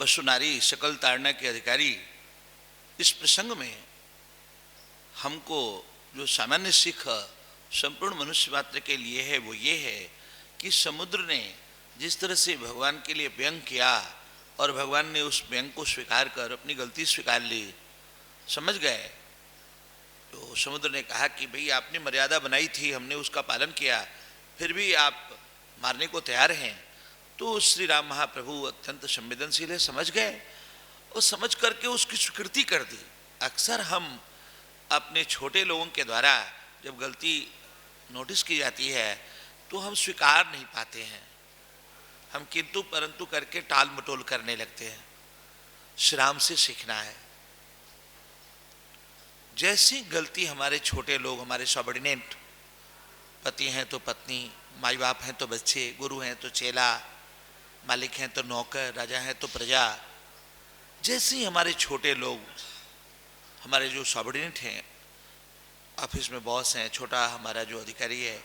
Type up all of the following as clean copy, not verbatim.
पशु नारी सकल ताड़ना के अधिकारी, इस प्रसंग में हमको जो सामान्य सीख संपूर्ण मनुष्य मात्र के लिए है वो ये है कि समुद्र ने जिस तरह से भगवान के लिए व्यंग किया और भगवान ने उस व्यंग को स्वीकार कर अपनी गलती स्वीकार ली, समझ गए। तो समुद्र ने कहा कि भाई आपने मर्यादा बनाई थी, हमने उसका पालन किया, फिर भी आप मारने को तैयार हैं। तो श्री राम महाप्रभु अत्यंत संवेदनशील है, समझ गए और समझ करके उसकी स्वीकृति कर दी। अक्सर हम अपने छोटे लोगों के द्वारा जब गलती नोटिस की जाती है तो हम स्वीकार नहीं पाते हैं, हम किंतु परंतु करके टाल मटोल करने लगते हैं। श्री राम से सीखना है। जैसी गलती हमारे छोटे लोग, हमारे सबॉर्डिनेट, पति हैं तो पत्नी, माई बाप हैं तो बच्चे, गुरु हैं तो चेला, मालिक हैं तो नौकर, राजा हैं तो प्रजा, जैसे ही हमारे छोटे लोग, हमारे जो सबॉर्डिनेट हैं, ऑफिस में बॉस हैं, छोटा हमारा जो अधिकारी है,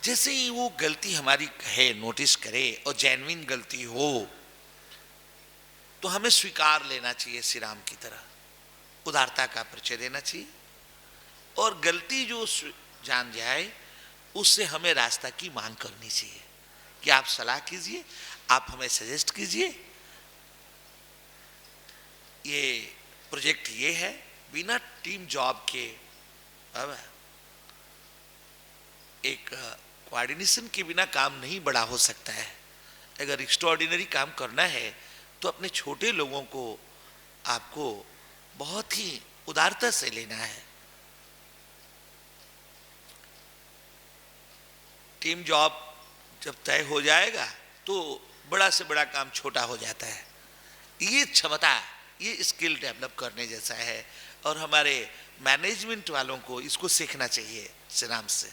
जैसे ही वो गलती हमारी कहे, नोटिस करे और जेन्युइन गलती हो तो हमें स्वीकार लेना चाहिए। श्री राम की तरह उदारता का परिचय देना चाहिए और गलती जो जान जाए उससे हमें रास्ता की मांग करनी चाहिए कि आप सलाह कीजिए, आप हमें सजेस्ट कीजिए, ये प्रोजेक्ट ये है। बिना टीम जॉब के अब एक कोऑर्डिनेशन के बिना काम नहीं बड़ा हो सकता है। अगर एक्स्ट्राऑर्डिनरी काम करना है तो अपने छोटे लोगों को आपको बहुत ही उदारता से लेना है। टीम जॉब जब तय हो जाएगा तो बड़ा से बड़ा काम छोटा हो जाता है। ये क्षमता, ये स्किल डेवलप करने जैसा है और हमारे मैनेजमेंट वालों को इसको सीखना चाहिए श्री राम से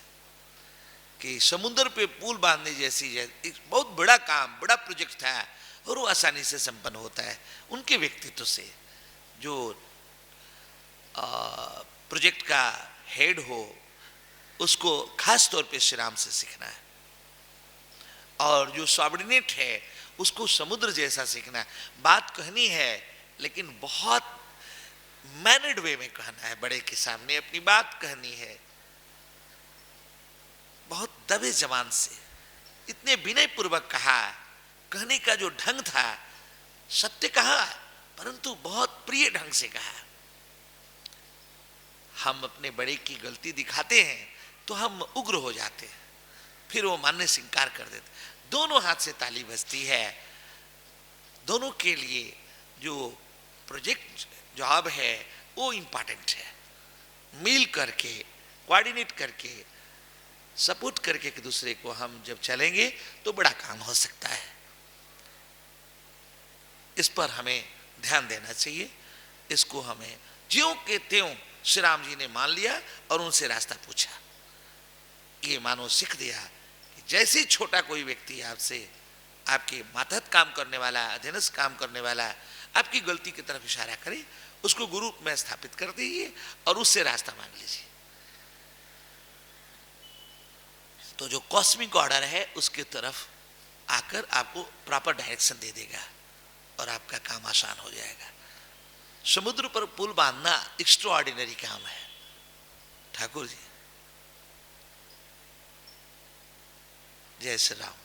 कि समुद्र पे पुल बांधने जैसी एक बहुत बड़ा काम, बड़ा प्रोजेक्ट था और वो आसानी से संपन्न होता है उनके व्यक्तित्व से। जो प्रोजेक्ट का हेड हो उसको खास तौर पे श्री राम से सीखना है और जो सबॉर्डिनेट है उसको समुद्र जैसा सीखना है। बात कहनी है लेकिन बहुत मैनर्ड वे में कहना है, बड़े के सामने अपनी बात कहनी है, बहुत दबे जबान से, इतने विनय पूर्वक कहा, कहने का जो ढंग था सत्य कहा परंतु बहुत प्रिय ढंग से कहा। हम अपने बड़े की गलती दिखाते हैं तो हम उग्र हो जाते हैं, फिर वो मानने से इनकार कर देते। दोनों हाथ से ताली बजती है। दोनों के लिए जो प्रोजेक्ट जॉब है वो इम्पोर्टेंट है। मिल करके, कोऑर्डिनेट करके, सपोर्ट करके एक दूसरे को हम जब चलेंगे तो बड़ा काम हो सकता है। इस पर हमें ध्यान देना चाहिए। इसको हमें ज्यों के त्यों श्री राम जी ने मान लिया और उनसे रास्ता पूछा। ये मानो सीख दिया कि जैसे छोटा कोई व्यक्ति आपसे, आपके मातहत काम करने वाला, अधीनस्थ काम करने वाला आपकी गलती की तरफ इशारा करे, उसको गुरु में स्थापित कर दीजिए और उससे रास्ता मांग लीजिए। तो जो कॉस्मिक ऑर्डर है उसके तरफ आकर आपको प्रॉपर डायरेक्शन दे देगा और आपका काम आसान हो जाएगा। समुद्र पर पुल बांधना एक्स्ट्राऑर्डिनरी काम है। ठाकुर जी, जय श्री राम।